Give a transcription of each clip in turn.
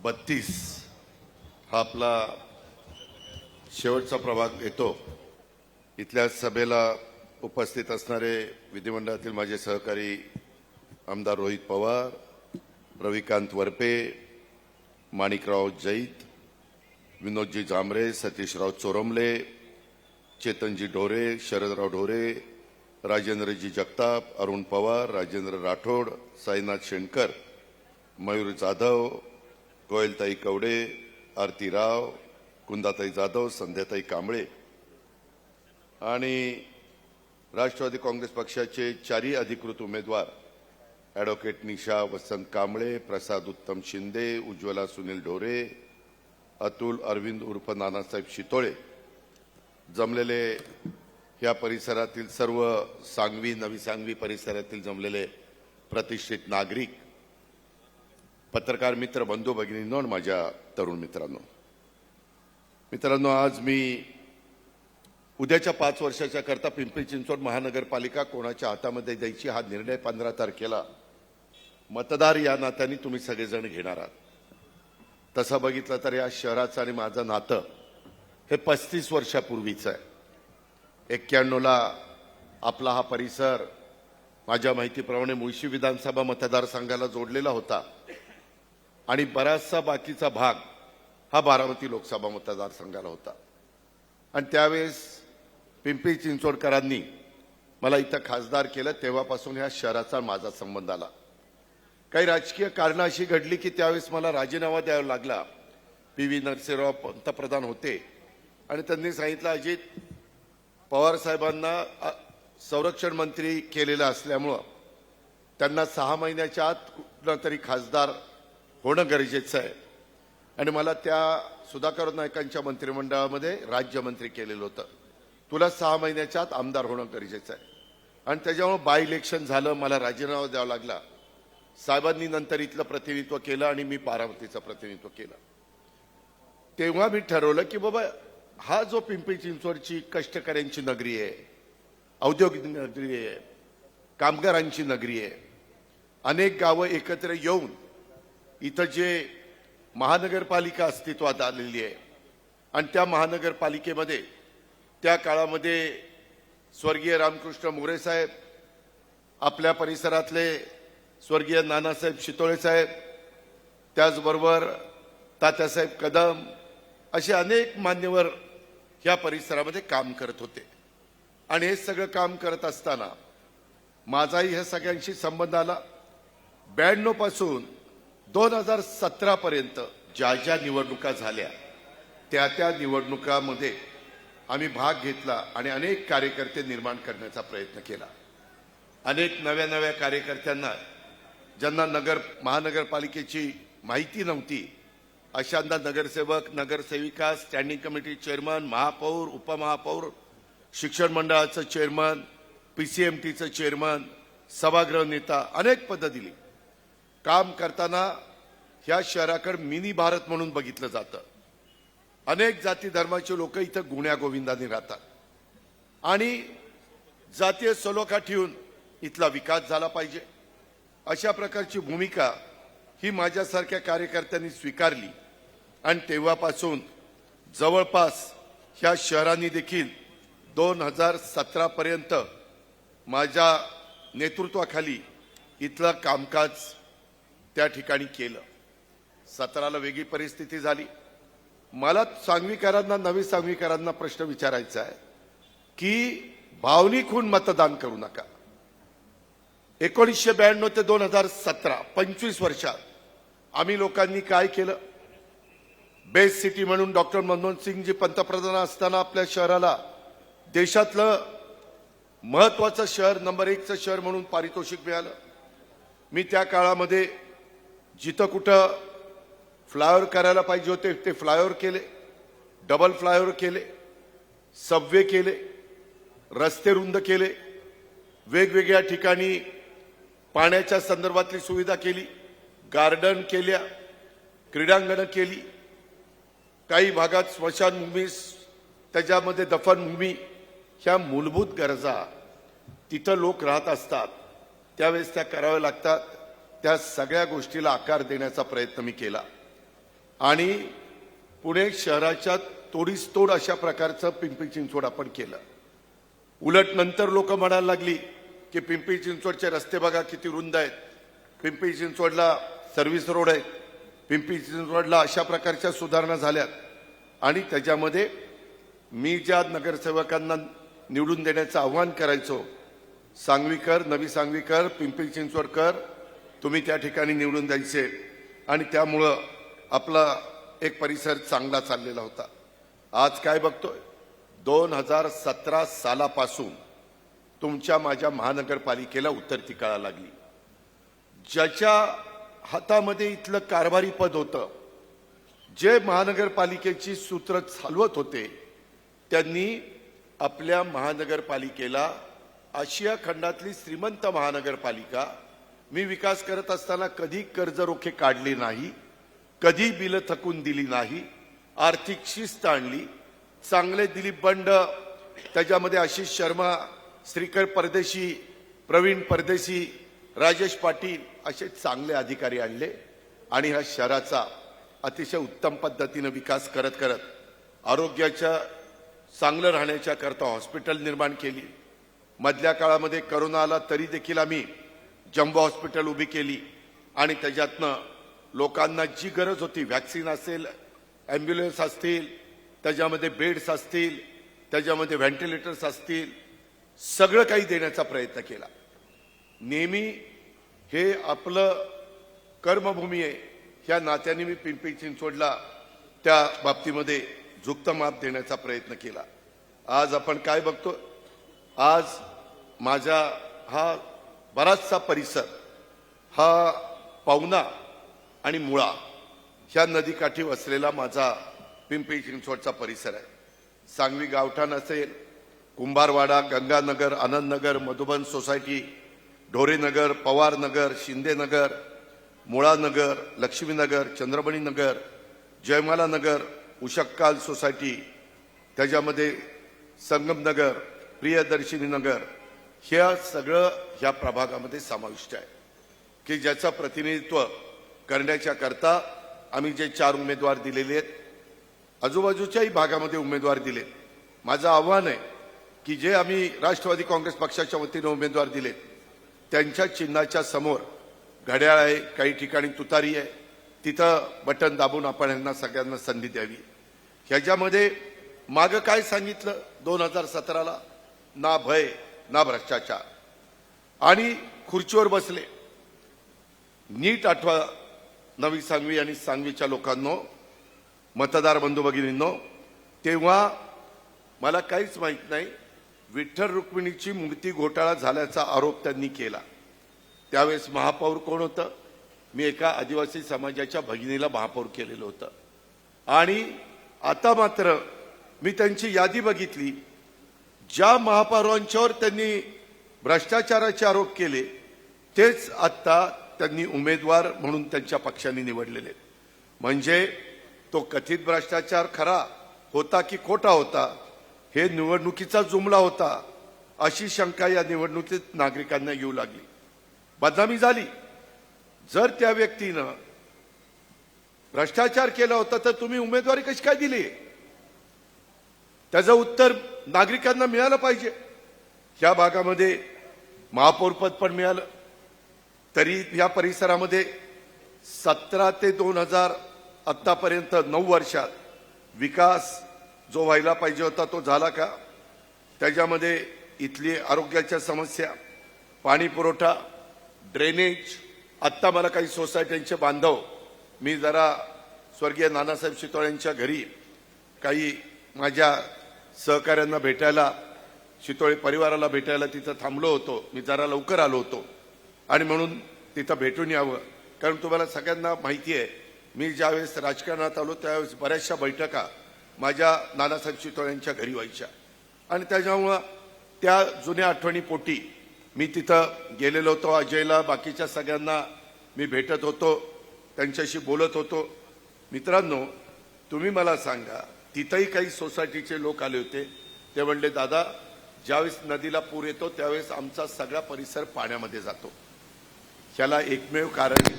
32 हा आपला शेवटचा प्रभाग येतो। इथल्या सभेला उपस्थित असणारे विधिमंडळातील माझे सहकारी आमदार रोहित पवार, रविकांत वरपे, माणिकराव जैत, विनोदजी जांभरे, सतीशराव चोरमले, चेतनजी ढोरे, शरदराव ढोरे, राजेंद्रजी जगताप, अरुण पवार, राजेंद्र राठोड, साईनाथ शेणकर, मयूर जाधव, गोयलताई कवडे, आरती राव, कुंदाताई जाधव, संध्याताई कांबळे आणि राष्ट्रवादी काँग्रेस पक्षाचे चारही अधिकृत उमेदवार ॲडव्होकेट निशा वसंत कांबळे, प्रसाद उत्तम शिंदे, उज्ज्वला सुनील ढोरे, अतुल अरविंद उर्फ नानासाहेब शितोळे, जमलेले या परिसरातील सर्व सांगवी नवी सांगवी परिसरातील जमलेले प्रतिष्ठित नागरिक, पत्रकार मित्र, बंधू भगिनींनो आणि माझ्या तरुण मित्रांनो, आज मी उद्याच्या 5 वर्षाच्या करता पिंपरी चिंचवड महानगरपालिका कोणाच्या हातामध्ये द्यायची हा निर्णय 15 तारखेला मतदार या नात्याने तुम्ही सगळेजण घेणार आहात। तसं बघितलं तर या शहराचं आणि माझं नातं हे 35 वर्षापूर्वीचं आहे। 91ला आपला हा परिसर माझ्या माहितीप्रमाणे मुळशी विधानसभा मतदारसंघाला जोडलेला होता आणि बराचसा बाकीचा भाग हा बारामती लोकसभा मतदारसंघाला होता आणि त्यावेळेस पिंपरी चिंचवडकरांनी मला इथं खासदार केलं। तेव्हापासून ह्या शहराचा माझा संबंध आला। काही राजकीय कारणं अशी घडली की त्यावेळेस मला राजीनामा द्यावा लागला। पी.व्ही. नरसिंहराव पंतप्रधान होते आणि त्यांनी सांगितलं अजित पवार साहेबांना संरक्षण मंत्री केलेलं असल्यामुळं त्यांना 6 महिन्याच्या आत कुठला तरी खासदार होणं गरजेचं आहे आणि मला त्या सुधाकर नायकांच्या मंत्रिमंडळामध्ये राज्यमंत्री केलेलं होतं। तुला 6 महिन्याच्या आत आमदार होणं गरजेचं आहे आणि त्याच्यामुळे बाय इलेक्शन झालं, मला राजीनामा द्यावा लागला। साहेबांनी नंतर इथलं प्रतिनिधित्व केलं आणि मी बारामतीचं प्रतिनिधित्व केलं। तेव्हा मी ठरवलं की बाबा हा जो पिंपरी चिंचवडची कष्टकऱ्यांची नगरी आहे, औद्योगिक नगरी आहे, कामगारांची नगरी आहे, अनेक गावं एकत्र येऊन इथं जे महानगरपालिका अस्तित्वात आलेली आहे आणि त्या महानगरपालिकेमध्ये त्या काळामध्ये स्वर्गीय रामकृष्ण मोरे साहेब, आपल्या परिसरातले स्वर्गीय नानासाहेब शितोळे साहेब, त्याचबरोबर तात्यासाहेब कदम असे अनेक मान्यवर ह्या परिसरामध्ये काम करत होते आणि हे सगळं काम करत असताना माझाही ह्या सगळ्यांशी संबंध आला। 92 पासून 2017 पर्यंत ज्या ज्या निवडणुका झाल्या त्या निवडणुकामध्ये आम्ही भाग घेतला आणि अनेक कार्यकर्ते निर्माण करण्याचा प्रयत्न केला। अनेक नव्या कार्यकर्त्यांना ज्यांना महानगरपालिकेची माहिती नव्हती अशांना नगरसेवक, नगरसेविका, स्टँडिंग कमिटी चेअरमन, महापौर, उपमहापौर, शिक्षण मंडळाचं चेअरमन, पीसीएमटीचं चेअरमन, सभागृह नेता अनेक पदं दिली। काम करताना ह्या शहराकडे मिनी भारत म्हणून बघितलं जातं। अनेक जाती धर्माचे लोक इथं गुण्या गोविंदाने राहतात आणि जातीय सलोखा ठेवून इथला विकास झाला पाहिजे अशा प्रकारची भूमिका ही माझ्यासारख्या कार्यकर्त्यांनी स्वीकारली आणि तेव्हापासून जवळपास ह्या शहरांनी देखील 2017 पर्यंत माझ्या नेतृत्वाखाली इथलं कामकाज त्या ठिकाणी केलं। 17ला वेगळी परिस्थिती झाली। मला सांगवीकरांना, नवी सांगवीकरांना प्रश्न विचारायचा आहे की भावनिक होऊन मतदान करू नका। 1992 ते 2017 25 वर्षात आम्ही लोकांनी काय केलं? बेस्ट सिटी म्हणून डॉक्टर मनमोहन सिंगजी पंतप्रधान असताना आपल्या शहराला देशातलं महत्वाचं शहर, नंबर 1चं शहर म्हणून पारितोषिक मिळालं। मी त्या काळामध्ये जिथं कुठं फ्लायओव्हर करायला पाहिजे होते ते फ्लायओव्हर केले, डबल फ्लायओव्हर केले, सबवे केले, रस्ते रुंद केले, वेगवेगळ्या ठिकाणी पाण्याच्या संदर्भातली सुविधा केली, गार्डन केल्या, क्रीडांगणं केली, काही भागात स्मशानभूमी, त्याच्यामध्ये दफनभूमी, ह्या मूलभूत गरजा तिथं लोक राहत असतात त्यावेळेस त्या कराव्या लागतात। त्या सगळ्या गोष्टीला आकार देण्याचा प्रयत्न मी केला। आणि पुणे शहराच्या तोडीस-तोड अशा प्रकारचं पिंपरी चिंचवड आपण केलं। उलट नंतर लोक म्हणायला लागली की पिंपरी चिंचवडचे रस्ते बघा किती रुंद आहेत, पिंपरी चिंचवडला सर्व्हिस रोड आहेत, पिंपरी चिंचवडला अशा प्रकारच्या सुधारणा झाल्यात। आणि त्याच्यामध्ये मी ज्या नगरसेवकांना निवडून देण्याचं आव्हान करायचो, सांगवीकर, नवी सांगवीकर, पिंपरी चिंचवडकर, तुम्ही त्या ठिकाणी निवडून द्यायचे आणि त्यामुळं आपला एक परिसर चांगला चाललेला होता। आज काय बघतोय, 2017 सालापासून तुमच्या माझ्या महानगरपालिकेला उतरती कळा लागली। ज्याच्या हातामध्ये इथलं कारभारी पद होतं, जे महानगरपालिकेची सूत्र चालवत होते, त्यांनी आपल्या महानगरपालिकेला आशिया खंडातली श्रीमंत महानगरपालिका, मी विकास करत असताना कधी कर्जरोखे काढले नाही, कधी बिलं थकून दिली नाही, आर्थिक शिस्त आणली, चांगले दिलीप बंड, त्याच्यामध्ये आशिष शर्मा, श्रीकर परदेशी, प्रवीण परदेशी, राजेश पाटील असे चांगले अधिकारी आणले आणि ह्या शहराचा अतिशय उत्तम पद्धतीने विकास करत करत आरोग्याच्या चांगलं राहण्याच्या करता हॉस्पिटल निर्माण केली। मधल्या काळामध्ये करोना आला तरी देखील आम्ही जम्बो हॉस्पिटल उभी केली आणि त्याच्यातनं लोकांना जी गरज होती, व्हॅक्सिन असेल, ॲम्ब्युलन्स असतील, त्याच्यामध्ये बेड्स असतील, त्याच्यामध्ये व्हेंटिलेटर्स असतील, सगळं काही देण्याचा प्रयत्न केला। नेहमी हे आपलं कर्मभूमी आहे, ह्या नात्याने मी पिंपरी चिंचवडला त्या बाबतीमध्ये झुकतं माप देण्याचा प्रयत्न केला। आज आपण काय बघतो, आज माझा हा बराचसा परिसर हा पवना आणि मुळा ह्या नदीकाठी वसलेला माझा पिंपरी चिंचवडचा परिसर आहे। सांगवी गावठाण असेल, कुंभारवाडा, गंगानगर, आनंदनगर, मधुबन सोसायटी, ढोरेनगर, पवारनगर, शिंदेनगर, मुळानगर, लक्ष्मीनगर, चंद्रमणी नगर, जयमाला नगर, उशक्काल सोसायटी, त्याच्यामध्ये संगमनगर, प्रियदर्शिनी नगर, ह्या सगळं ह्या प्रभागामध्ये समाविष्ट आहे की ज्याचं प्रतिनिधित्व करण्याच्या करता आम्ही जे 4 उमेदवार दिलेले आहेत, आजूबाजूच्याही भागामध्ये उमेदवार दिले। माझं आव्हान आहे की जे आम्ही राष्ट्रवादी काँग्रेस पक्षाच्या वतीने उमेदवार दिले, त्यांच्या चिन्हाच्या समोर घड्याळ आहे, काही ठिकाणी तुतारी आहे, तिथं बटन दाबून आपण यांना सगळ्यांना संधी द्यावी। ह्याच्यामध्ये मागं काय सांगितलं 2017ला, ना भय ना भ्रष्टाचार, आणि खुर्चीवर बसले। नीट आठवा नवी सांगवी आणि सांगवीच्या लोकांनो, मतदार बंधू भगिनींनो, तेव्हा मला काहीच माहित नाही, विठ्ठल रुक्मिणीची मूर्ती घोटाळा झाल्याचा आरोप त्यांनी केला। त्यावेळेस महापौर कोण होतं, मी एका आदिवासी समाजाच्या भगिनीला महापौर केलेलं होतं। आणि आता मात्र मी त्यांची यादी बघितली, ज्या महापौरांच्यावर त्यांनी भ्रष्टाचाराचे आरोप केले तेच आता त्यांनी उमेदवार म्हणून त्यांच्या पक्षाने निवडलेले। म्हणजे तो कथित भ्रष्टाचार खरा होता की खोटा होता, हे निवडणुकीचा जुमला होता, अशी शंका या निवडणुकीत नागरिकांना येऊ लागली। बदनामी झाली। जर त्या व्यक्तीनं भ्रष्टाचार केला होता तर तुम्ही उमेदवारी कशी काय दिली, त्याचं उत्तर नागरिकांना मिळालं पाहिजे। या भागामध्ये महापौरपद पण मिळालं, तरी या परिसरामध्ये 17 ते 2000 आतापर्यंत 9 वर्षात विकास जो व्हायला पाहिजे होता तो झाला का? त्याच्यामध्ये इथली आरोग्याच्या समस्या, पाणी पुरवठा, ड्रेनेज, आत्ता मला काही सोसायट्यांचे बांधव, मी जरा स्वर्गीय नानासाहेब शितोळेंच्या घरी काही माझ्या सहकाऱ्यांना भेटायला, शितोळे परिवाराला भेटायला तिथं थांबलो होतो, मी जरा लवकर आलो होतो आणि म्हणून तिथं भेटून यावं, कारण तुम्हाला सगळ्यांना माहिती आहे, मी ज्यावेळेस राजकारणात आलो त्यावेळेस बऱ्याचशा बैठका माझ्या नानासाहेब शितोळेंच्या घरी व्हायच्या आणि त्याच्यामुळं त्या जुन्या आठवणीपोटी मी तिथं गेलेलो होतो। अजयला, बाकीच्या सगळ्यांना मी भेटत होतो, त्यांच्याशी बोलत होतो। मित्रांनो, तुम्ही मला सांगा, तिथंही काही सोसायटीचे लोक आले होते, ते म्हणले दादा ज्यावेळेस नदीला पूर येतो त्यावेळेस आमचा सगळा परिसर पाण्यामध्ये जातो। ह्याला एकमेव कारण,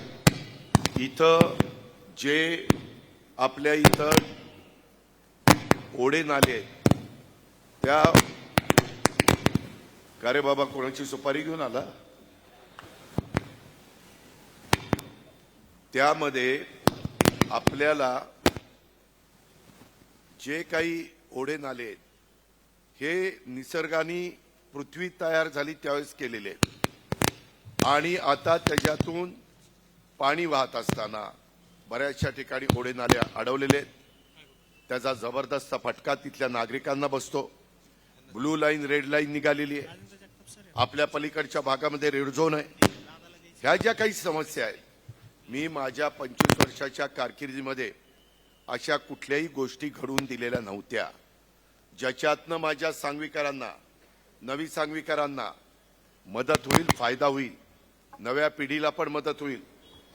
इथं जे आपल्या इथं ओढे नाले आहेत, त्या का रे बाबा कोणाची सुपारी घेऊन आला, त्यामध्ये आपल्याला जे काही ओढे नाले आहेत हे निसर्गाने पृथ्वी तयार झाली त्यावेळेस केलेले आहेत आणि आता त्याच्यातून पाणी वाहत असताना बऱ्याचशा ठिकाणी ओढे नाले अडवलेले आहेत. त्याचा जबरदस्त फटका तिथल्या नागरिकांना बसतो. ब्लू लाईन रेड लाईन निघालेली आहे. आपल्या पलीकडच्या भागामध्ये रेड झोन आहे. ह्या ज्या काही समस्या आहेत, मी माझ्या 25 वर्षाच्या कारकिर्दीमध्ये अशा कुठल्याही गोष्टी घडवून दिलेल्या नव्हत्या ज्याच्यातनं माझ्या सांगवीकरांना, नवी सांगवीकरांना मदत होईल, फायदा होईल, नव्या पिढीला पण मदत होईल,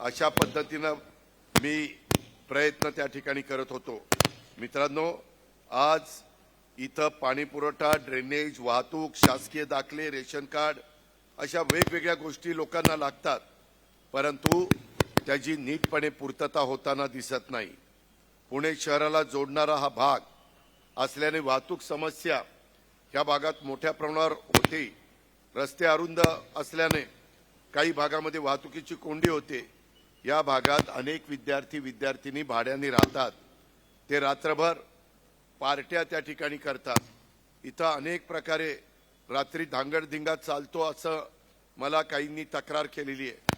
अशा पद्धतीनं मी प्रयत्न त्या ठिकाणी करत होतो. मित्रांनो, आज इथं पाणी पुरवठा, ड्रेनेज, वाहतूक, शासकीय दाखले, रेशन कार्ड अशा वेगवेगळ्या गोष्टी लोकांना लागतात, परंतु त्याची नीटपणे पूर्तता होताना दिसत नाही. पुणे शहराला जोडणारा हा भाग असल्याने वाहतूक समस्या या भागात मोठ्या प्रमाणावर होते. रस्ते अरुंद असल्याने काही भागामध्ये वाहतुकीची कोंडी होते. या भागात अनेक विद्यार्थी भाड्याने राहतात. ते रात्रभर पार्ट्या त्या ठिकाणी करतात. इथं अनेक प्रकारे रात्री धांगडधिंगा चालतो असं मला काहींनी तक्रार केलेली आहे.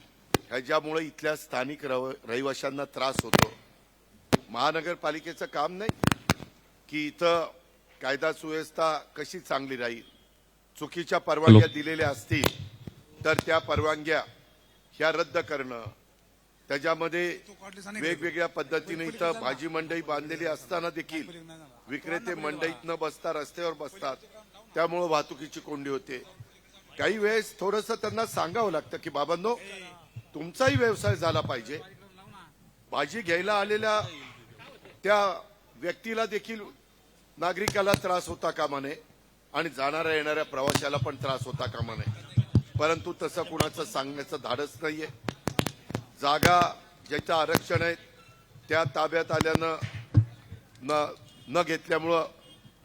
ह्याच्यामुळे इथल्या स्थानिक रहिवाशांना त्रास होतो. महानगरपालिकेचं काम नाही की इथं कायदा सुव्यवस्था कशी चांगली राहील. चुकीच्या परवानग्या दिलेल्या असतील तर त्या परवानग्या ह्या रद्द करणं, त्याच्यामध्ये वेगवेगळ्या पद्धतीने इथं भाजी मंडई बांधलेली असताना देखील विक्रेते मंडईत न बसता रस्त्यावर बसतात, त्यामुळे वाहतुकीची कोंडी होते. काही वेळेस थोडंसं त्यांना सांगावं लागतं की बाबांनो, तुमचाही व्यवसाय झाला पाहिजे. भाजी घ्यायला आलेल्या त्या व्यक्तीला देखील नागरिकाला त्रास होता कामा नये आणि जाणाऱ्या येणाऱ्या प्रवाशाला पण त्रास होता कामा नये. परंतु तसं कुणाचं सांगण्याचं धाडस नाहीये. जागा ज्याचं आरक्षण आहे त्या ताब्यात आल्यानं न घेतल्यामुळं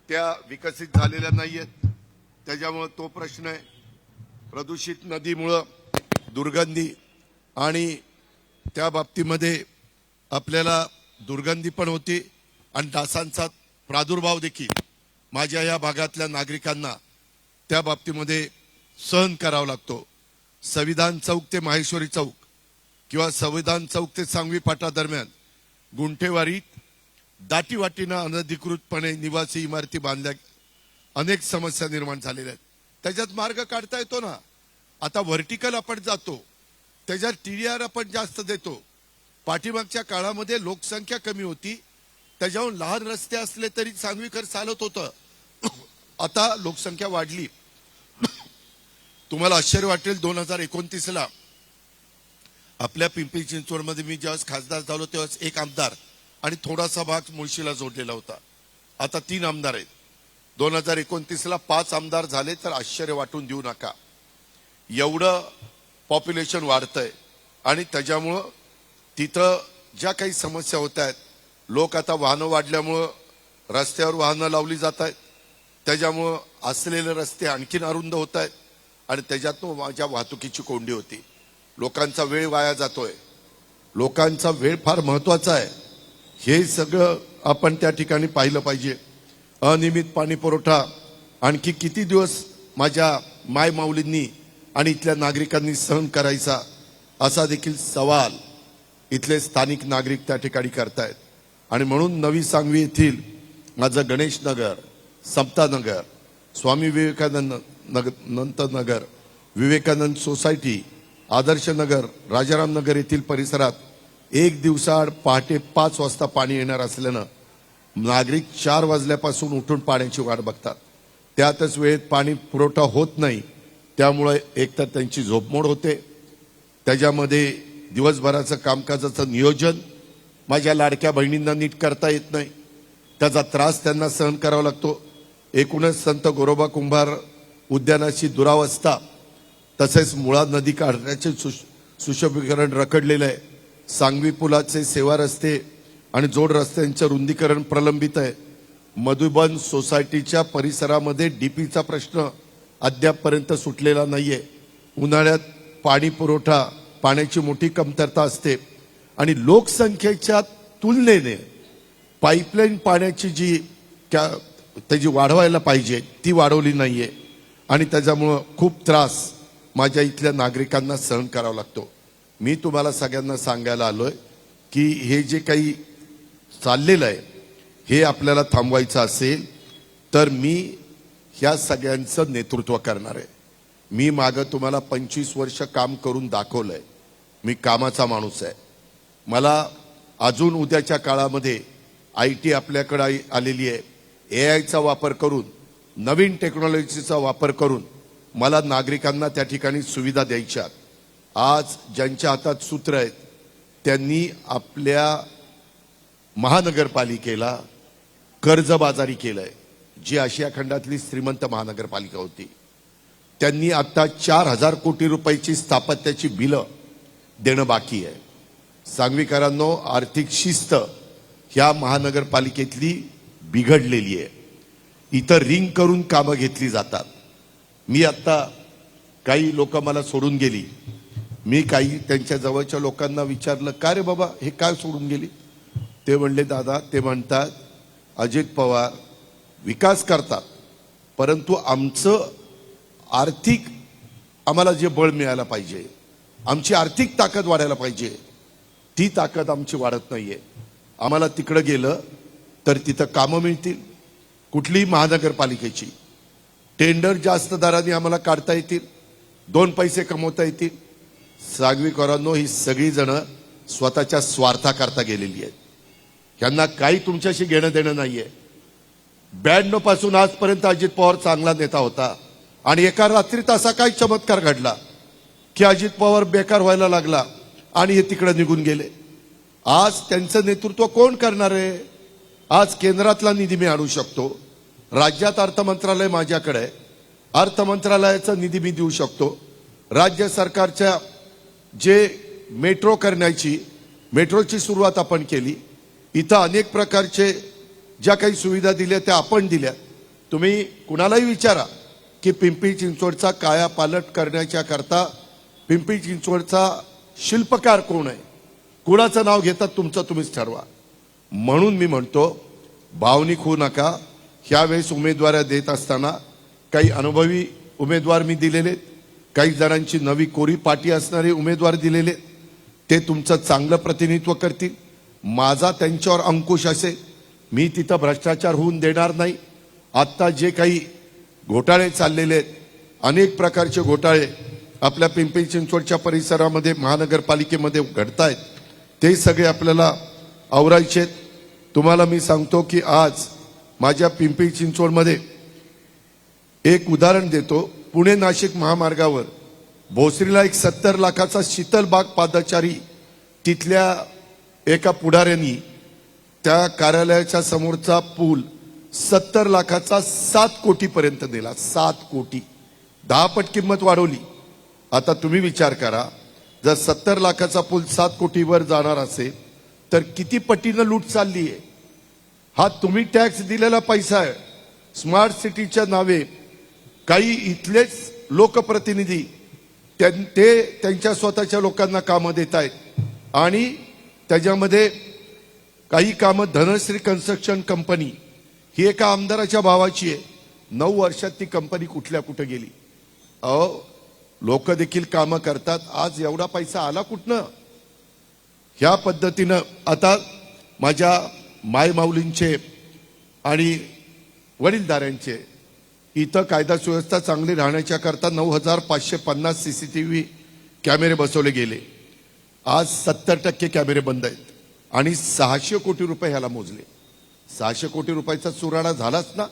त्या विकसित झालेल्या नाहीयेत. त्याच्यामुळं तो प्रश्न आहे. प्रदूषित नदीमुळं दुर्गंधी आणि त्या बाबतीमध्ये आपल्याला दुर्गंधी पण होती आणि डासांचा प्रादुर्भाव देखील माझ्या या भागातल्या नागरिकांना त्या बाबतीमध्ये सहन करावा लागतो. संविधान चौक ते माहेश्वरी चौक किंवा संविधान चौक ते सांगवी फाटा दरम्यान गुंठेवारीत दाटीवाटीनं अनधिकृतपणे निवासी इमारती बांधल्या, अनेक समस्या निर्माण झालेल्या आहेत. त्याच्यात मार्ग काढता येतो ना. आता व्हर्टिकल आपण जातो, त्याच्यात TDR आपण जास्त देतो. पाठीमागच्या काळामध्ये लोकसंख्या कमी होती, त्याच्यावर लहान रस्ते असले तरी सांगवीकर चालत होतं. आता लोकसंख्या वाढली. तुम्हाला आश्चर्य वाटेल, 2029ला आपल्या पिंपरी चिंचवडमध्ये मी ज्यावेळेस खासदार झालो तेव्हा एक आमदार आणि थोडासा भाग मुळशीला जोडलेला होता. आता 3 आमदार आहेत. 2029ला 5 आमदार झाले तर आश्चर्य वाटून देऊ नका. एवढं पॉप्युलेशन वाढतंय आणि त्याच्यामुळं तिथं ज्या काही समस्या होत आहेत, लोक आता वाहनं वाढल्यामुळं रस्त्यावर वाहनं लावली जात आहेत, त्याच्यामुळं असलेले रस्ते आणखीन अरुंद होत आहेत आणि त्याच्यातून माझ्या वाहतुकीची कोंडी होती. लोकांचा वेळ वाया जातोय. लोकांचा वेळ फार महत्वाचा आहे. हे सगळं आपण त्या ठिकाणी पाहिलं पाहिजे. अनियमित पाणी पुरवठा आणखी किती दिवस माझ्या माय माऊलींनी आणि इथल्या नागरिकांनी सहन करायचा, असा देखील सवाल इथले स्थानिक नागरिक त्या ठिकाणी करतायत. आणि म्हणून नवी सांगवी येथील माझं गणेश नगर, समता नगर, स्वामी विवेकानंद नगर, विवेकानंद सोसायटी, आदर्श नगर, राजाराम नगर येथील परिसरात एक दिवसाआड पहाटे 5 वाजता पाणी येणार असल्यानं नागरिक 4 वाजल्यापासून उठून पाण्याची वाट बघतात. त्यातच वेळेत पाणी पुरवठा होत नाही, त्यामुळे एकतर त्यांची झोपमोड होते, त्याच्यामध्ये दिवसभराचं कामकाजाचं नियोजन माझ्या लाडक्या बहिणींना नीट करता येत नाही. त्याचा त्रास त्यांना सहन करावा लागतो. एकूणच संत गोरोबा कुंभार उद्यानाची दुरावस्था, तसेच मुळा नदी काढण्याचे सुशोभीकरण रखडलेलं आहे. सांगवी पुलाचे सेवा रस्ते आणि जोड रस्त्यांचं रुंदीकरण प्रलंबित आहे. मधुबन सोसायटीच्या परिसरामध्ये डीपीचा प्रश्न अद्यापपर्यंत सुटलेला नाहीये. उन्हाळ्यात पाणी पुरवठा पाण्याची मोठी कमतरता असते आणि लोकसंख्येच्या तुलनेने पाईपलाईन पाण्याची जी त्याची वाढवायला पाहिजे ती वाढवली नाहीये आणि त्याच्यामुळं खूप त्रास माझ्या इथल्या नागरिकांना सहन करावा लागतो. मी तुम्हाला सगळ्यांना सांगायला आलोय की हे जे काही चाललेलं आहे हे आपल्याला थांबवायचं असेल तर मी ह्या सगळ्यांचं नेतृत्व करणार आहे. मी मागं तुम्हाला 25 वर्ष काम करून दाखवलंय. मी कामाचा माणूस आहे. मला अजून उद्याच्या काळामध्ये IT आपल्याकडे आलेली आहे. AIचा वापर करून नवीन टेक्नॉलॉजीचा वापर करून मला नागरिकांना त्या ठिकाणी सुविधा द्यायच्या. आज ज्यांच्या हातात सूत्र आहेत त्यांनी आपल्या महानगरपालिकेला कर्जबाजारी केलंय. जी आशिया खंडातली श्रीमंत महानगरपालिका होती त्यांनी आता 4,000 कोटी रुपयाची स्थापत्याची बिलं देणं बाकी आहे. सांगवीकरांनो, आर्थिक शिस्त ह्या महानगरपालिकेतली बिघडलेली आहे. इथं रिंग करून कामं घेतली जातात. मी आता काही लोक मला सोडून गेली. मी काही त्यांच्या जवळच्या लोकांना विचारलं, का रे बाबा हे काय सोडून गेली? ते म्हणले, दादा ते म्हणतात अजित पवार विकास करतात परंतु आमचं आर्थिक आम्हाला जे बळ मिळायला पाहिजे, आमची आर्थिक ताकद वाढायला पाहिजे, ती ताकद आमची वाढत नाहीये. आम्हाला तिकडे गेलं तर तिथं कामं मिळतील. कुठलीही महानगरपालिकेची टेंडर जास्त दराने आम्हाला काढता येतील, 2 पैसे कमवता येतील. सांगवीकरांनो, ही सगळी जण स्वतःच्या स्वार्थाकरता गेलेली आहेत. यांना काही तुमच्याशी घेणं देणं नाहीये. 92 पासून आजपर्यंत अजित पवार चांगला नेता होता आणि एका रात्रीत असा काय चमत्कार घडला की अजित पवार बेकार व्हायला लागला आणि हे तिकडे निघून गेले. आज त्यांचं नेतृत्व कोण करणार आहे? आज केंद्रातला निधी मी आणू शकतो, राज्यात अर्थ मंत्रालय माझ्याकडे आहे, अर्थ मंत्रालयाचा निधी मी देऊ शकतो. राज्य सरकारच्या जे मेट्रो करण्याची मेट्रोची सुरुवात आपण केली. इथं अनेक प्रकारचे ज्या काही सुविधा दिल्या त्या आपण दिल्या. तुम्ही कुणालाही विचारा की पिंपरी चिंचवडचा कायापालट करण्याच्या करता पिंपरी चिंचवडचा शिल्पकार कोण आहे, कुणाचं नाव घेतात तुमचं तुम्हीच ठरवा. म्हणून मी म्हणतो, भावनिक होऊ नका. ह्यावेळेस उमेदवार देत असताना काही अनुभवी उमेदवार मी दिलेले, काही जणांची नवी कोरी पाटी असणारे उमेदवार दिलेले, ते तुमचं चांगलं प्रतिनिधित्व करतील. माझा त्यांच्यावर अंकुश असेल. मी तिथं भ्रष्टाचार होऊन देणार नाही. आत्ता जे काही घोटाळे चाललेले आहेत, अनेक प्रकारचे घोटाळे आपल्या पिंपरी चिंचवडच्या परिसरामध्ये महानगरपालिकेमध्ये घडतायत, ते सगळे आपल्याला आवरायचे आहेत. तुम्हाला मी सांगतो की आज माझ्या पिंपरी चिंचवडमध्ये एक उदाहरण देतो. पुणे नाशिक महामार्गावर भोसरीला एक 70 लाखाचा शीतलबाग पादचारी तिथल्या एका पुढाऱ्यांनी त्या कार्यालयाच्या समोरचा पूल 70 लाखाचा 7 कोटीपर्यंत दिला. 7 कोटी, 10 पट किंमत वाढवली. आता तुम्ही विचार करा, जर 70 लाखाचा पूल 7 कोटीवर जाणार असेल तर किती पटीनं लूट चालली आहे. हा तुम्ही टॅक्स दिलेला पैसा आहे. स्मार्ट सिटीच्या नावे काही इथलेच लोकप्रतिनिधी ते त्यांच्या स्वतःच्या लोकांना कामं देत आहेत आणि त्याच्यामध्ये काही कामं धनश्री कन्स्ट्रक्शन कंपनी ही एका आमदाराच्या भावाची आहे. 9 वर्षात ती कंपनी कुठे गेली. लोक देखील कामं करतात. आज एवढा पैसा आला कुठनं? ह्या पद्धतीनं आता माझ्या मायमाऊलींचे आणि वडीलधाऱ्यांचे इथं कायदा सुव्यवस्था चांगली राहण्याच्या करता 9,550 CCTV कॅमेरे बसवले गेले. आज 70% कॅमेरे बंद आहेत आणि 600 कोटी रुपये ह्याला मोजले. 600 कोटी रुपयाचा चुराडा झालाच ना.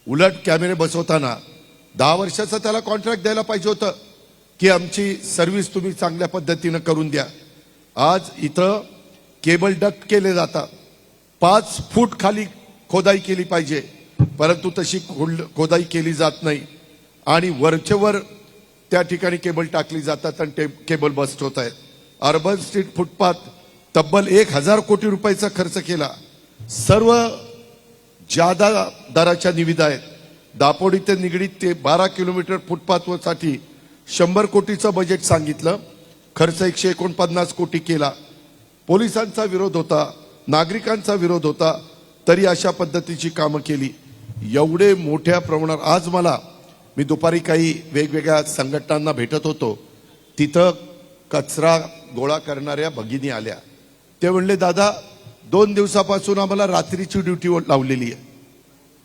उलट कॅमेरे बसवताना 10 वर्षाचा त्याला कॉन्ट्रॅक्ट द्यायला पाहिजे होतं की आमची सर्व्हिस तुम्ही चांगल्या पद्धतीनं करून द्या. आज इथं केबल डक्ट केले जातात. 5 फूट खाली खोदाई केली पाहिजे परंतु तशी खोदाई केली जात नाही आणि वरचेवर त्या ठिकाणी केबल टाकली जातात आणि केबल बस्ट होत आहेत. अर्बन स्ट्रीट फुटपाथ तब्बल 1000 कोटी रुपयाचा खर्च केला. सर्व जादा दराच्या निविदा आहेत. दापोडी ते निगडीत ते 12 किलोमीटर फुटपाथसाठी 100 कोटीचं बजेट सांगितलं. खर्च 149 कोटी केला. पोलिसांचा विरोध होता, नागरिकांचा विरोध होता, तरी अशा पद्धतीची कामं केली. एवढे मोठ्या प्रमाणावर आज मी दुपारी काही वेगवेगळ्या संघटनांना भेटत होतो. तिथं कचरा गोळा करणाऱ्या भगिनी आल्या. ते म्हणले, दादा 2 दिवसापासून आम्हाला रात्रीची ड्युटी लावलेली आहे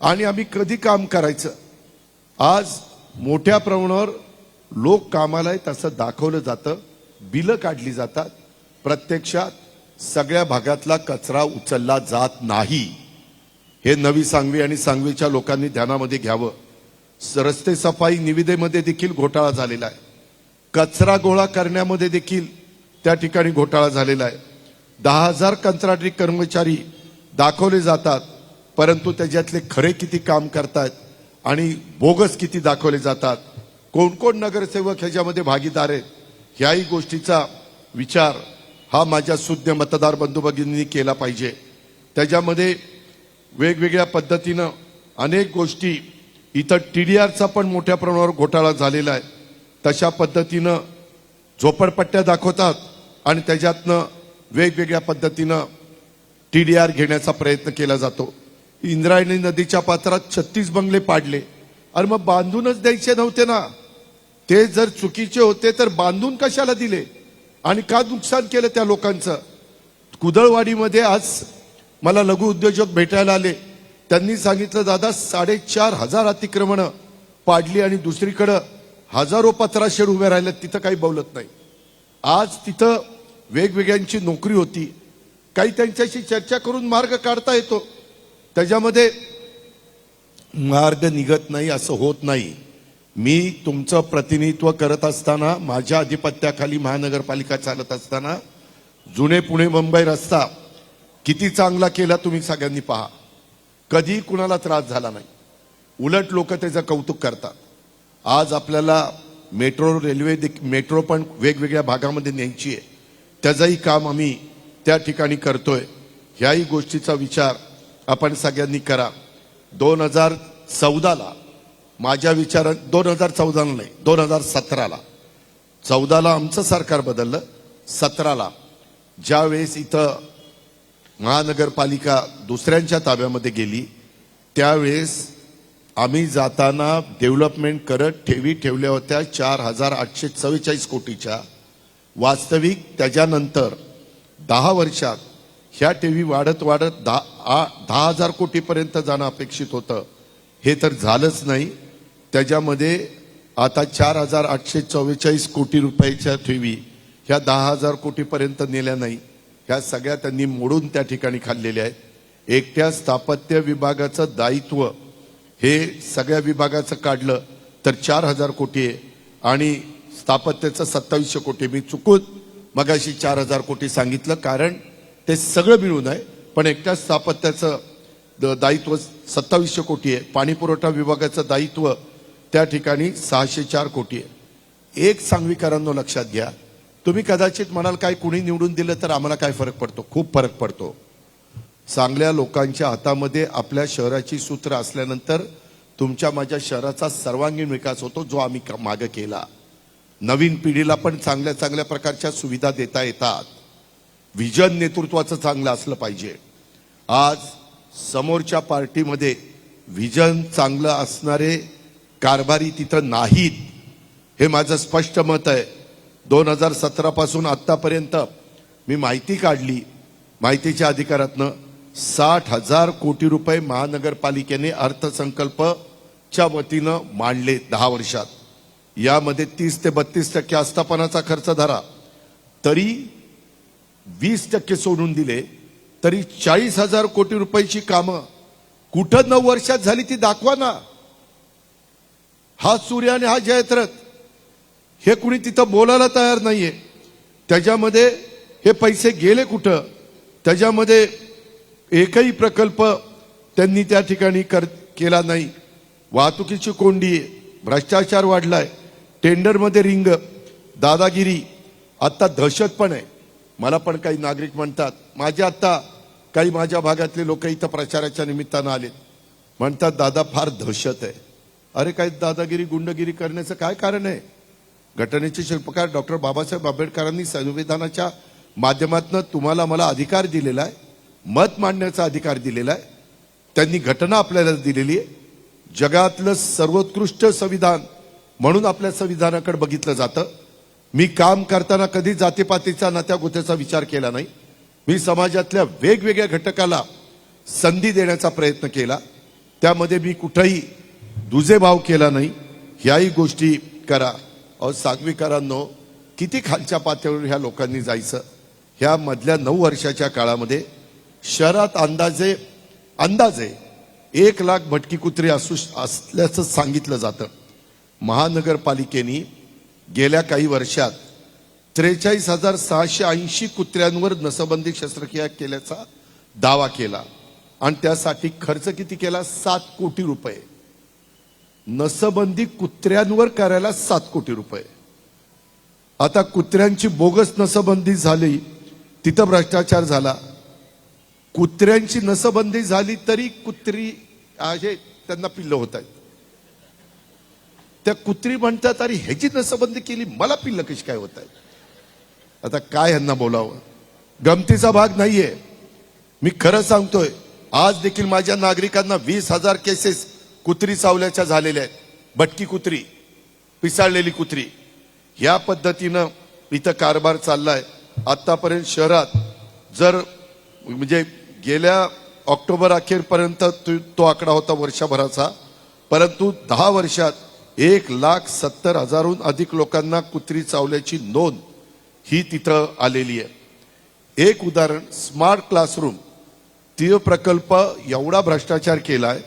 आणि आम्ही कधी काम करायचं. आज मोठ्या प्रमाणावर लोक कामाला आहेत असं दाखवलं जातं, बिलं काढली जातात. प्रत्यक्षात सगळ्या भागातला कचरा उचलला जात नाही. हे नवी सांगवी आणि सांगवीच्या लोकांनी ध्यानामध्ये घ्यावं. रस्ते सफाई निविदेमध्ये देखील घोटाळा झालेला आहे. कचरा गोळा करण्यामध्ये देखील त्या ठिकाणी घोटाळा झालेला आहे. 10,000 कंत्राटी कर्मचारी दाखवले जातात, परंतु त्याच्यातले खरे किती काम करतात आणि बोगस किती दाखवले जातात. कोण कोण नगरसेवक ह्याच्यामध्ये भागीदार आहेत, ह्याही गोष्टीचा विचार हा माझ्या सुज्ञ मतदार बंधू भगिनींनी केला पाहिजे. त्याच्यामध्ये वेगवेगळ्या पद्धतीनं अनेक गोष्टी, इथं TDRचा पण मोठ्या प्रमाणावर घोटाळा झालेला आहे. तशा पद्धतीनं झोपडपट्ट्या दाखवतात आणि त्याच्यातनं वेगवेगळ्या पद्धतीनं TDR घेण्याचा प्रयत्न केला जातो. इंद्रायणी नदीच्या पात्रात 36 बंगले पाडले. अरे मग बांधूनच द्यायचे नव्हते ना. ते जर चुकीचे होते तर बांधून कशाला दिले आणि का नुकसान केलं त्या लोकांचं. कुदळवाडीमध्ये आज मला लघु उद्योजक भेटायला आले. त्यांनी सांगितलं, दादा 4,500 अतिक्रमणं पाडली आणि दुसरीकडं हजारो पत्रा शेड उभे राहिले, तिथं काही बोलत नाही. आज तिथं वेगवेगळ्यांची नोकरी होती, काही त्यांच्याशी चर्चा करून मार्ग काढता येतो. त्याच्यामध्ये मार्ग निघत नाही असं होत नाही. मी तुमचं प्रतिनिधित्व करत असताना, माझ्या अधिपत्याखाली महानगरपालिका चालत असताना जुने पुणे मुंबई रस्ता किती चांगला केला तुम्ही सगळ्यांनी पहा. कधी कुणाला त्रास झाला नाही, उलट लोक त्याचं कौतुक करतात. आज आपल्याला मेट्रो पण वेगवेगळ्या भागामध्ये न्यायची आहे, त्याचंही काम आम्ही त्या ठिकाणी करतोय. ह्याही गोष्टीचा विचार आपण सगळ्यांनी करा. 2014ला माझ्या विचारात, 2014ला नाही, 2017ला, 14ला आमचं सरकार बदललं, 17ला ज्यावेळेस इथं महानगरपालिका दुसऱ्यांच्या ताब्यामध्ये गेली, त्यावेळेस आम्ही जाताना डेव्हलपमेंट करत ठेवी ठेवल्या होत्या 4,844 कोटीच्या. वास्तविक त्याच्यानंतर 10 वर्षात ह्या ठेवी वाढत 10,000 कोटीपर्यंत जाणं अपेक्षित होतं. हे तर झालंच नाही. त्याच्यामध्ये आता 4,844 कोटी रुपयाच्या ठेवी ह्या 10,000 कोटीपर्यंत नेल्या नाही. ह्या सगळ्या त्यांनी मोडून त्या ठिकाणी खाल्लेल्या आहेत. एकट्या स्थापत्य विभागाचं दायित्व हे सगळ्या विभागाचं काढलं तर 4,000 कोटी आहे आणि स्थापत्याचं 2700 कोटी. मी चुकून मगाशी 4,000 कोटी सांगितलं, कारण ते सगळं मिळून आहे, पण एकट्या स्थापत्याचं दायित्व 2700 कोटी आहे. पाणी पुरवठा विभागाचं दायित्व त्या ठिकाणी 604 कोटी आहे. एक सांगवीकरांनो लक्षात घ्या, तुम्ही कदाचित म्हणाल काय कुणी निवडून दिलं तर आम्हाला काय फरक पडतो. खूप फरक पडतो. चांगल्या लोकांच्या हातामध्ये आपल्या शहराची सूत्र असल्यानंतर तुमच्या माझ्या शहराचा सर्वांगीण विकास होतो, जो आम्ही मागे केला. नवीन पिढीला पण चांगल्या चांगल्या प्रकारच्या सुविधा देता येतात. व्हिजन नेतृत्वाचं चांगलं असलं पाहिजे. आज समोरच्या पार्टीमध्ये व्हिजन चांगलं असणारे कारभारी तिथं नाहीत, हे माझं स्पष्ट मत आहे. 2017 पासून आतापर्यंत मी माहिती काढली, माहितीच्या अधिकारातनं 60,000 कोटी रुपये महानगरपालिकेने अर्थसंकल्पच्या वतीनं मांडले 10 वर्षात. यामध्ये 30 ते 32% आस्थापनाचा खर्च धरा, तरी 20% सोडून दिले, तरी 40,000 कोटी रुपयाची कामं कुठं 9 वर्षात झाली ती दाखवा ना. हा सूर्य आणि हा जयत्रथ हे कुणी तिथं बोलायला तयार नाहीये. त्याच्यामध्ये हे पैसे गेले कुठं, त्याच्यामध्ये एकही प्रकल्प त्यांनी त्या ठिकाणी केला नाही. वाहतुकीची कोंडी आहे, भ्रष्टाचार वाढलाय, टेंडरमध्ये रिंग, दादागिरी, आता दहशत पण आहे. मला पण काही नागरिक म्हणतात, आता काही माझ्या भागातले लोक इथं प्रचाराच्या निमित्तानं आले, म्हणतात दादा फार दहशत आहे. अरे काय दादागिरी गुंडगिरी करण्याचं काय कारण आहे? घटनेचे शिल्पकार डॉक्टर बाबासाहेब आंबेडकरांनी संविधानाच्या माध्यमातून तुम्हाला मला अधिकार दिलेला आहे, मत मांडण्याचा अधिकार दिलेला आहे. त्यांनी घटना आपल्याला दिलेली आहे. जगातलं सर्वोत्कृष्ट संविधान म्हणून आपल्या संविधानाकडे बघितलं जातं. मी काम करताना कधी जातीपातीचा नात्या गोत्याचा विचार केला नाही. मी समाजातल्या वेगवेगळ्या घटकाला संधी देण्याचा प्रयत्न केला. त्यामध्ये मी कुठेही दुजेभाव केला नाही. ह्याही गोष्टी करा. अहो सांगवीकरांनो, किती खालच्या पातळीवर ह्या लोकांनी जायचं. ह्या मधल्या 9 वर्षाच्या काळामध्ये शहरात अंदाजे 1 लाख भटकी कुत्रे असल्याचं सांगितलं जातं. महानगरपालिकेने गेल्या काही वर्षात 43,680 कुत्र्यांवर नसबंदी शस्त्रक्रिया केल्याचा दावा केला आणि त्यासाठी खर्च किती केला? 7 कोटी रुपये. नसबंदी कुत्र्यांवर करायला 7 कोटी रुपये. आता कुत्र्यांची बोगस नसबंदी झाली, तिथं भ्रष्टाचार झाला. कुत्र्यांची नसबंदी झाली तरी कुत्री आहे त्यांना पिल्लं होत आहेत. त्या कुत्री म्हणतात अरे ह्याची नसबंदी केली, मला पिल्लं कशी काय होत आहेत. आता काय यांना बोलावं? गमतीचा भाग नाहीये. मी खरं सांगतोय, आज देखील माझ्या नागरिकांना 20,000 केसेस कुत्री चावल्याच्या झालेल्या आहेत. भटकी कुत्री, पिसाळलेली कुत्री, या पद्धतीनं इथं कारभार चाललाय. आतापर्यंत शहरात जर म्हणजे गेल्या ऑक्टोबर अखेरपर्यंत तो आकडा होता वर्षभराचा, परंतु 10 वर्षात 1,70,000हून अधिक लोकांना कुत्री चावल्याची नोंद ही तिथं आलेली आहे. एक उदाहरण, स्मार्ट क्लासरूम तो प्रकल्प एवढा भ्रष्टाचार केलाय.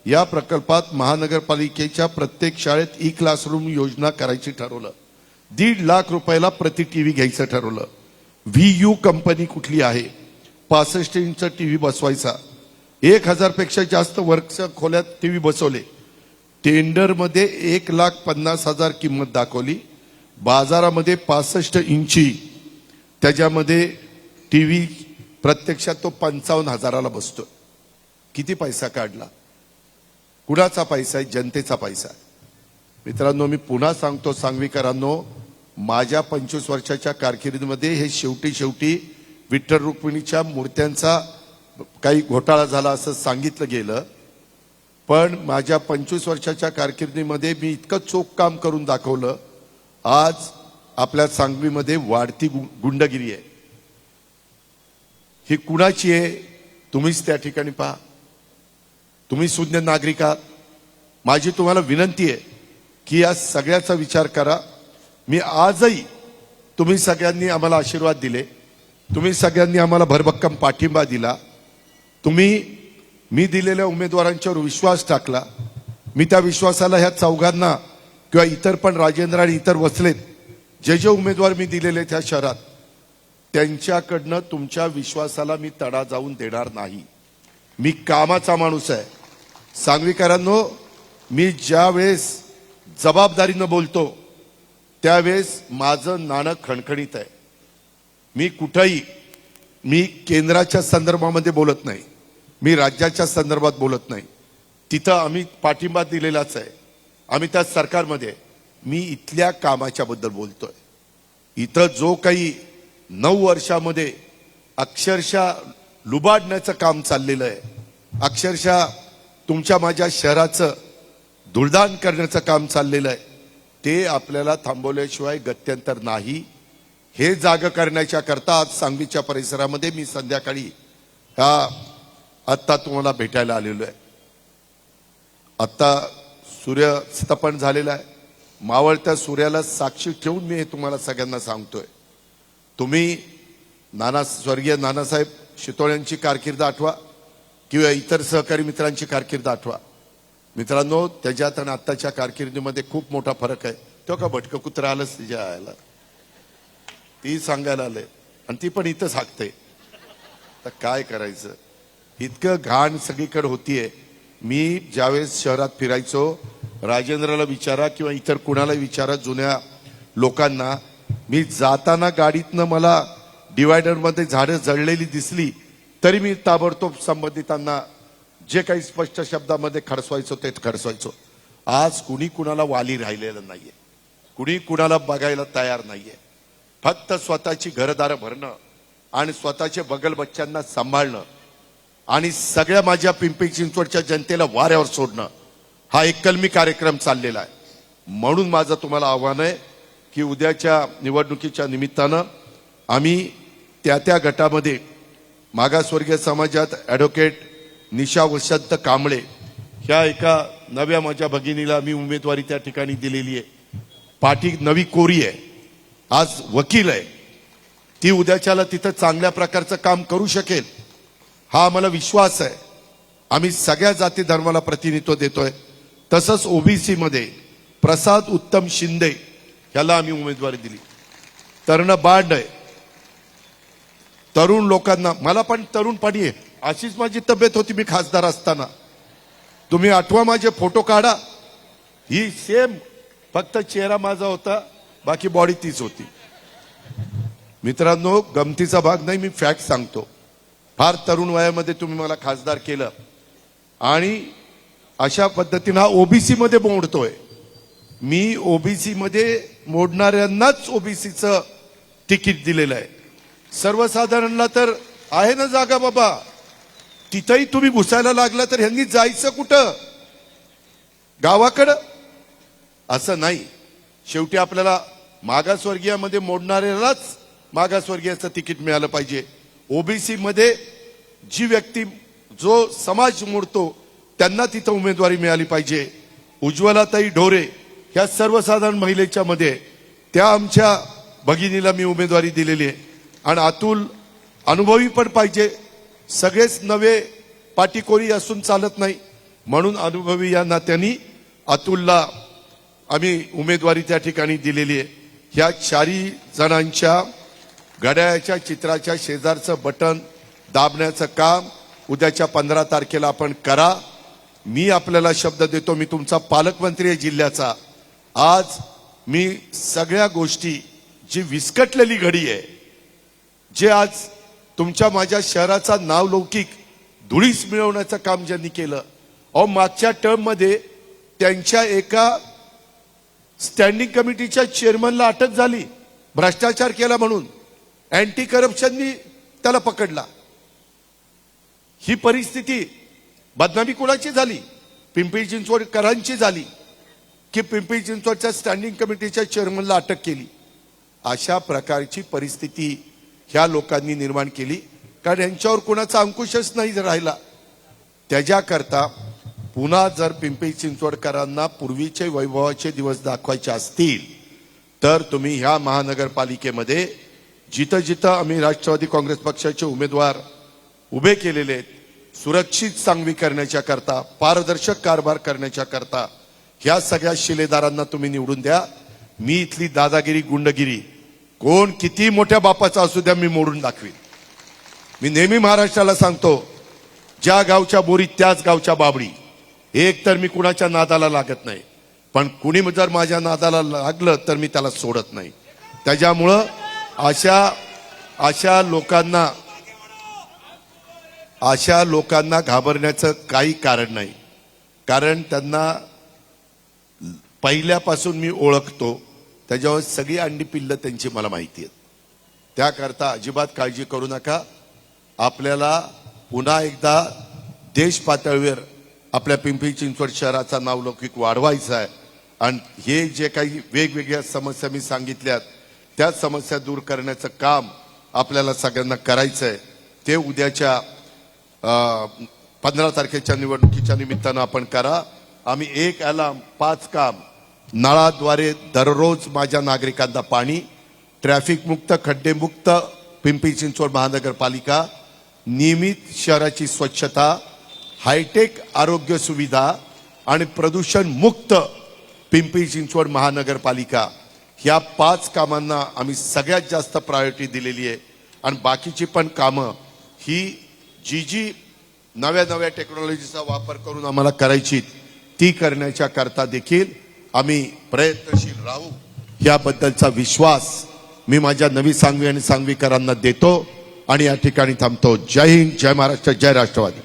या प्रकल्पात महानगरपालिकेच्या प्रत्येक शाळेत ई क्लासरूम योजना करायची ठरवलं. 1.5 लाख रुपयाला प्रति टीव्ही घ्यायचं ठरवलं. VU कंपनी कुठली आहे, 65 इंच टीव्ही बसवायचा. 1,000 पेक्षा जास्त वर्ग खोल्यात टीव्ही बसवले. टेंडरमध्ये 1,50,000 किंमत दाखवली. बाजारामध्ये 65 इंची त्याच्यामध्ये टीव्ही प्रत्यक्षात तो 55,000ला बसतो. किती पैसा काढला? कुणाचा पैसा आहे? जनतेचा पैसा आहे. मित्रांनो, मी पुन्हा सांगतो सांगवीकरांनो, माझ्या 25 वर्षाच्या कारकिर्दीमध्ये हे शेवटी विठ्ठल रुक्मिणीच्या मूर्त्यांचा काही घोटाळा झाला असं सांगितलं गेलं. पण माझ्या 25 वर्षाच्या कारकिर्दीमध्ये मी इतकं चोख काम करून दाखवलं. आज आपल्या सांगवीमध्ये वाढती गुंडगिरी आहे. ही कुणाची आहे? तुम्हीच त्या ठिकाणी पहा. तुम्ही सुज्ञ नागरिक आहात. माझी तुम्हाला विनंती आहे की या सगळ्याचा विचार करा. मी आजही, तुम्ही सगळ्यांनी आम्हाला आशीर्वाद दिले, तुम्ही सगळ्यांनी आम्हाला भरभक्कम पाठिंबा दिला, तुम्ही मी दिलेल्या उमेदवारांच्यावर विश्वास टाकला. मी त्या विश्वासाला ह्या चौघांना किंवा इतर पण राजेंद्र आणि इतर वसलेत जे उमेदवार मी दिलेले त्या शहरात, त्यांच्याकडनं तुमच्या विश्वासाला मी तडा जाऊन देणार नाही. मी कामाचा माणूस आहे. सांगवीकरांनो, मी ज्या वेळेस जबाबदारीनं बोलतो त्यावेळेस माझं नाणं खणखणीत आहे. मी कुठेही केंद्राच्या संदर्भामध्ये बोलत नाही, मी राज्याच्या संदर्भात बोलत नाही. तिथं आम्ही पाठिंबा दिलेलाच आहे, आम्ही त्या सरकारमध्ये. मी इथल्या कामाच्या बद्दल बोलतोय. इथं जो काही 9 वर्षामध्ये अक्षरशः लुबाडण्याचं काम चाललेलं आहे, अक्षरशः तुमच्या माझ्या शहराचं धुळदाण करण्याचं काम चाललेलं आहे, ते आपल्याला थांबवल्याशिवाय गत्यंतर नाही. हे जाग करण्याच्या करता आज सांगलीच्या परिसरामध्ये मी संध्याकाळी आत्ता तुम्हाला भेटायला आलेलो आहे. आत्ता सूर्यस्तपन झालेला आहे. मावळत्या सूर्याला साक्षी ठेवून मी हे तुम्हाला सगळ्यांना सांगतोय. तुम्ही स्वर्गीय नानासाहेब शितोळ्यांची कारकीर्द आठवा किंवा इतर सहकारी मित्रांची कारकीर्द आठवा. मित्रांनो, त्याच्यात आणि आत्ताच्या कारकिर्दीमध्ये खूप मोठा फरक आहे. तो का भटकं कुत्रं आलंच तिच्या आयला, ती सांगायला आलंय आणि ती पण इथंच हाकते. तर काय करायचं? इतकं घाण सगळीकडे होतीये. मी ज्यावेळेस शहरात फिरायचो, राजेंद्रला विचारा किंवा इतर कुणाला विचारा, जुन्या लोकांना, मी जाताना गाडीतनं मला डिवायडरमध्ये झाडं जळलेली दिसली तरी मी ताबडतोब संबंधितांना जे काही स्पष्ट शब्दामध्ये खडसवायचो ते खडसवायचो. आज कुणी कुणाला वाली राहिलेलं नाहीये, कुणी कुणाला बघायला तयार नाहीये. फक्त स्वतःची घरदारं भरणं आणि स्वतःचे बगल बच्चांना सांभाळणं आणि सगळ्या माझ्या पिंपरी चिंचवडच्या जनतेला वाऱ्यावर सोडणं हा एक कलमी कार्यक्रम चाललेला आहे. म्हणून माझं तुम्हाला आव्हान आहे की उद्याच्या निवडणुकीच्या निमित्तानं आम्ही त्या गटामध्ये मागासवर्गीय समाजात ॲडव्होकेट निशा वसंत कांबळे ह्या एका नव्या माझ्या भगिनीला मी उमेदवारी त्या ठिकाणी दिलेली आहे. पाठी नवी कोरी आहे, आज वकील आहे. ती उद्याच्याला तिथं चांगल्या प्रकारचं काम करू शकेल हा आम्हाला विश्वास आहे. आम्ही सगळ्या जाती धर्माला प्रतिनिधित्व देतोय. तसंच ओबीसी मध्ये प्रसाद उत्तम शिंदे याला आम्ही उमेदवारी दिली. तरुण बांड आहे, तरुण लोकांना, मला पण तरुणपणी आहे अशीच माझी तब्येत होती मी खासदार असताना. तुम्ही आठवा माझे फोटो काढा, ही सेम, फक्त चेहरा माझा होता बाकी बॉडी तीच होती. मित्रांनो, गमतीचा भाग नाही, मी फॅक्ट सांगतो. फार तरुण वयामध्ये तुम्ही मला खासदार केलं आणि अशा पद्धतीनं हा ओबीसी मध्ये मोडतोय. मी ओबीसी मध्ये मोडणाऱ्यांनाच ओबीसीचं तिकीट दिलेलं आहे. सर्वसाधारणला तर आहे ना जागा बाबा, तिथंही तुम्ही घुसायला लागला तर ह्यांनी जायचं कुठं? गावाकडं? असं नाही. शेवटी आपल्याला मागासवर्गीयामध्ये मोडणाऱ्यालाच मागासवर्गीयाचं तिकीट मिळालं पाहिजे. ओबीसी मध्ये जी व्यक्ती, जो समाज मोडतो त्यांना तिथं उमेदवारी मिळाली पाहिजे. उज्ज्वलाताई ढोरे ह्या सर्वसाधारण महिलेच्या मध्ये त्या आमच्या भगिनीला मी उमेदवारी दिलेली आहे. आणि अतुल अनुभवी पण पाहिजे, सगळेच नवे पाटीकोरी असून चालत नाही. म्हणून अनुभवी या नात्याने अतुलला आम्ही उमेदवारी त्या ठिकाणी दिलेली आहे. ह्या चारी जणांच्या घड्याळाच्या चित्राच्या शेजारचं बटन दाबण्याचं काम उद्याच्या 15 तारखेला आपण करा. मी आपल्याला शब्द देतो, मी तुमचा पालकमंत्री आहे जिल्ह्याचा. आज मी सगळ्या गोष्टी, जी विस्कटलेली घडी आहे, जे आज तुमच्या माझ्या शहराचा नावलौकिक धुळीस मिळवण्याचं काम ज्यांनी केलं, अहो मागच्या टर्म मध्ये त्यांच्या एका स्टँडिंग कमिटीच्या चेअरमनला अटक झाली, भ्रष्टाचार केला म्हणून. अँटी करप्शननी त्याला पकडला. ही परिस्थिती, बदनामी कोणाची झाली? पिंपरी चिंचवडकरांची झाली की पिंपरी चिंचवडच्या स्टँडिंग कमिटीच्या चेअरमनला अटक केली? अशा प्रकारची परिस्थिती ह्या लोकांनी निर्माण केली, कारण यांच्यावर कोणाचा अंकुशच नाही राहिला. त्याच्याकरता पुन्हा जर पिंपरी चिंचवडकरांना पूर्वीचे वैभवाचे दिवस दाखवायचे असतील तर तुम्ही ह्या महानगरपालिकेमध्ये जिथं जिथं आम्ही राष्ट्रवादी काँग्रेस पक्षाचे उमेदवार उभे केलेले आहेत, सुरक्षित सांगवी करण्याच्या करता, पारदर्शक कारभार करण्याच्या करता ह्या सगळ्या शिलेदारांना तुम्ही निवडून द्या. मी इथली दादागिरी, गुंडगिरी कोण किती मोठ्या बापाचा असू द्या, मी मोडून दाखवीन. मी नेहमी महाराष्ट्राला सांगतो, ज्या गावच्या बोरी त्याच गावच्या बाबडी. एक तर मी कुणाच्या नादाला लागत नाही, पण कुणी जर माझ्या नादाला लागलं तर मी त्याला सोडत नाही. त्याच्यामुळं अशा लोकांना घाबरण्याचं काही कारण नाही. कारण त्यांना पहिल्यापासून मी ओळखतो, त्याच्यावर सगळी अंडी पिल्लं त्यांची मला माहिती आहेत. त्याकरता अजिबात काळजी करू नका. आपल्याला पुन्हा एकदा देश पातळीवर आपल्या पिंपरी चिंचवड शहराचा नावलौकिक वाढवायचा आहे. आणि हे जे काही वेगवेगळ्या समस्या मी सांगितल्यात त्या समस्या दूर करण्याचं काम आपल्याला सगळ्यांना करायचं आहे. ते उद्याच्या 15 तारखेच्या निवडणुकीच्या निमित्तानं आपण करा. आम्ही 1 अलार्म 5 काम, नळाद्वारे दररोज माझ्या नागरिकांना पाणी, ट्रॅफिक मुक्त, खड्डेमुक्त पिंपरी चिंचवड महानगरपालिका, नियमित शहराची स्वच्छता, हायटेक आरोग्य सुविधा आणि प्रदूषण मुक्त पिंपरी चिंचवड महानगरपालिका, ह्या 5 कामांना आम्ही सगळ्यात जास्त प्रायोरिटी दिलेली आहे. आणि बाकीची पण कामं ही जी नव्या टेक्नॉलॉजीचा वापर करून आम्हाला करायची, ती करण्याच्या करता देखील आम्ही प्रयत्नशील राहू, याबद्दलचा विश्वास मी माझ्या नवी सांगवी आणि सांगवीकरांना देतो आणि या ठिकाणी थांबतो. जय हिंद, जय महाराष्ट्र, जय राष्ट्रवादी.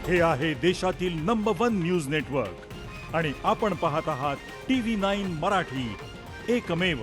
हे आहे देशातील नंबर 1 न्यूज नेटवर्क आणि आपण पाहत आहात TV9 मराठी, एकमेव.